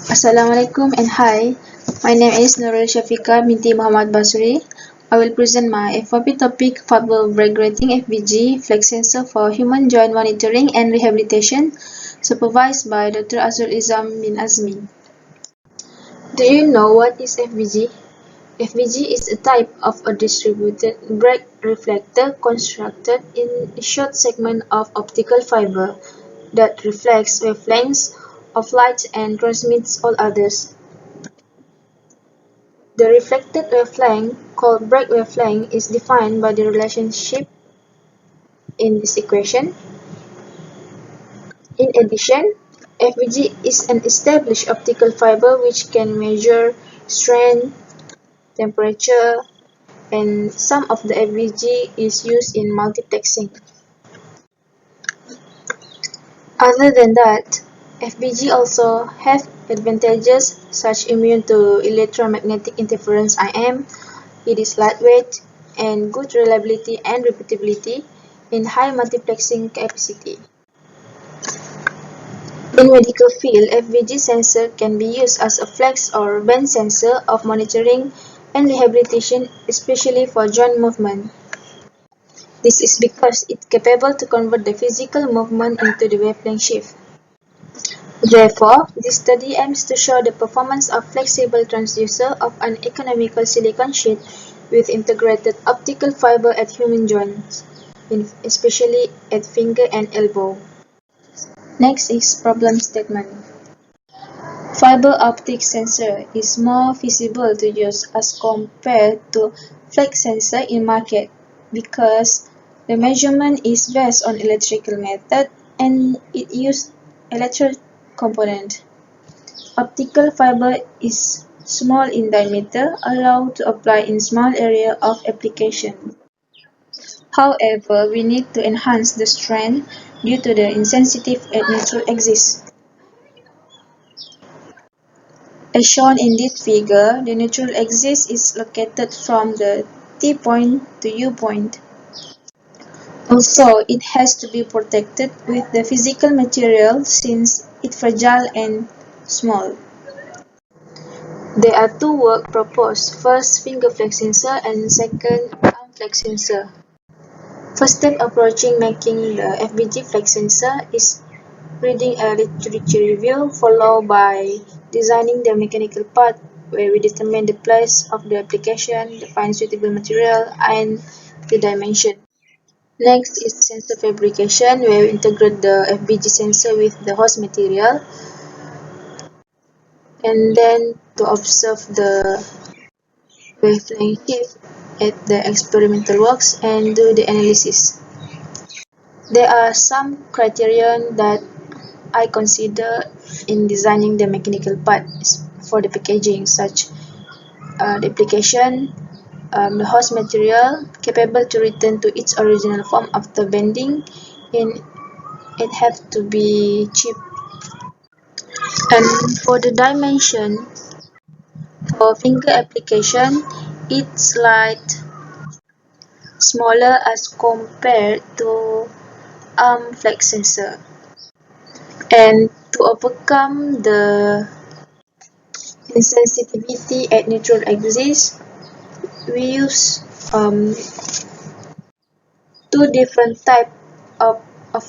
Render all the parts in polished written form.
Assalamualaikum and hi. My name is Nurul Shafika binti Muhammad Basri. I will present my FYP topic Bragg-Grating FBG flex sensor for human joint monitoring and rehabilitation, supervised by Dr. Asrul Izam bin Azmi. Do you know what is FBG? FBG is a type of a distributed Bragg reflector constructed in a short segment of optical fiber that reflects wavelengths of light and transmits all others. The reflected wavelength, called Bragg wavelength, is defined by the relationship in this equation. In addition, FBG is an established optical fiber which can measure strength, temperature, and some of the FBG is used in multiplexing. Other than that, FBG also have advantages such immune to electromagnetic interference IM, it is lightweight and good reliability and repeatability in high multiplexing capacity. In medical field, FBG sensor can be used as a flex or bend sensor of monitoring and rehabilitation, especially for joint movement. This is because it's capable to convert the physical movement into the wavelength shift. Therefore, this study aims to show the performance of flexible transducer of an economical silicone sheet with integrated optical fiber at human joints, especially at finger and elbow. Next is problem statement. Fiber optic sensor is more feasible to use as compared to flex sensor in market because the measurement is based on electrical method and it uses electrode component. Optical fiber is small in diameter, allowed to apply in small area of application. However, we need to enhance the strength due to the insensitive at neutral axis. As shown in this figure, the neutral axis is located from the T point to U point. Also, it has to be protected with the physical material since it's fragile and small. There are two work proposed, first finger flex sensor and second arm flex sensor. First step approaching making the FBG flex sensor is reading a literature review followed by designing the mechanical part where we determine the place of the application, define suitable material, and the dimension. Next is sensor fabrication where we integrate the FBG sensor with the host material and then to observe the wavelength shift at the experimental works and do the analysis. There are some criterion that I consider in designing the mechanical parts for the packaging, such the application, the host material capable to return to its original form after bending, and it have to be cheap. And for the dimension, for finger application, it's slight smaller as compared to arm flex sensor. And to overcome the insensitivity at neutral axis, we use two different type of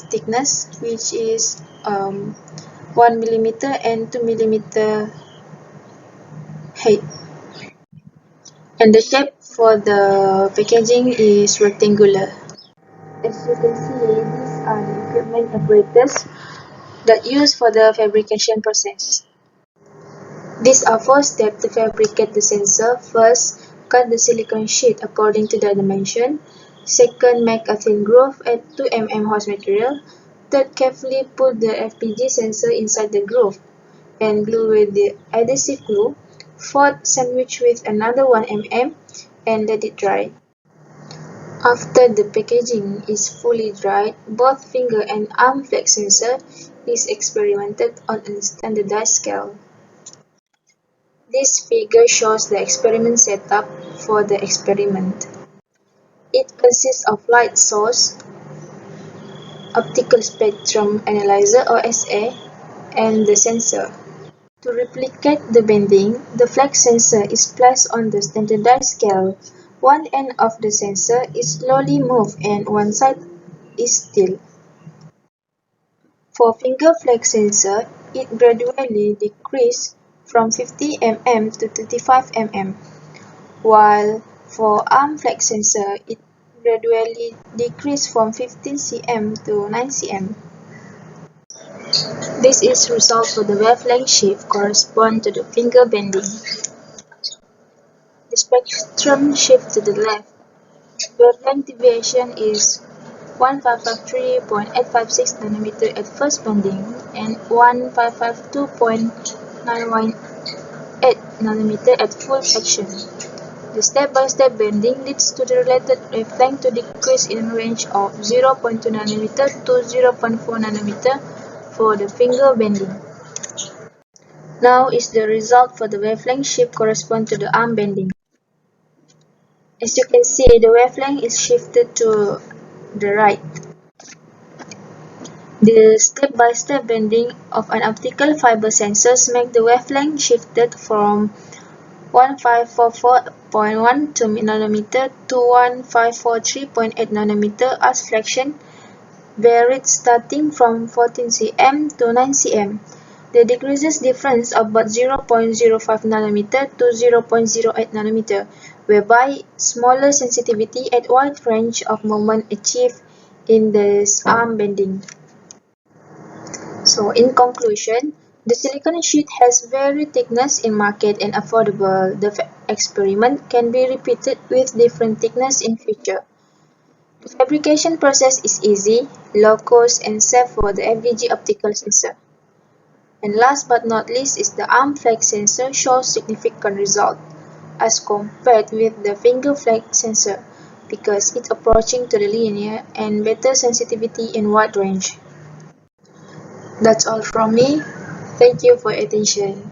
thickness, which is 1 millimeter and 2 millimeter height. And the shape for the packaging is rectangular. As you can see, these are the equipment apparatus that used for the fabrication process. These are 4 steps to fabricate the sensor. First, cut the silicone sheet according to the dimension. Second, make a thin groove at 2 mm host material. Third, carefully put the FPG sensor inside the groove and glue with the adhesive glue. Fourth, sandwich with another 1 mm and let it dry. After the packaging is fully dried, both finger and arm flex sensor is experimented on a standardized scale. This figure shows the experiment setup for the experiment. It consists of light source, optical spectrum analyzer or SA, and the sensor. To replicate the bending, the flex sensor is placed on the standardized scale. One end of the sensor is slowly moved and one side is still. For finger flex sensor, it gradually decreases from 50 mm to 35 mm, while for arm flex sensor, it gradually decreases from 15 cm to 9 cm. This is result for the wavelength shift correspond to the finger bending. The spectrum shift to the left. Wavelength deviation is 1553.856 nanometer at first bending and 1552.918 nanometer at full action. The step-by-step bending leads to the related wavelength to decrease in range of 0.2 nanometer to 0.4 nanometer for the finger bending. Now is the result for the wavelength shift correspond to the arm bending. As you can see, the wavelength is shifted to the right. The step-by-step bending of an optical fiber sensors make the wavelength shifted from 1544.12 nanometer to 1543.8 nanometer as flexion varied starting from 14 cm to 9 cm. The decreases difference about 0.05 nanometer to 0.08 nanometer, whereby smaller sensitivity at wide range of moment achieved in this arm bending. So in conclusion, the silicone sheet has very thickness in market and affordable. The experiment can be repeated with different thickness in future. The fabrication process is easy, low cost and safe for the FDG optical sensor. And last but not least is the arm flex sensor shows significant result as compared with the finger flex sensor because it's approaching to the linear and better sensitivity in wide range. That's all from me. Thank you for your attention.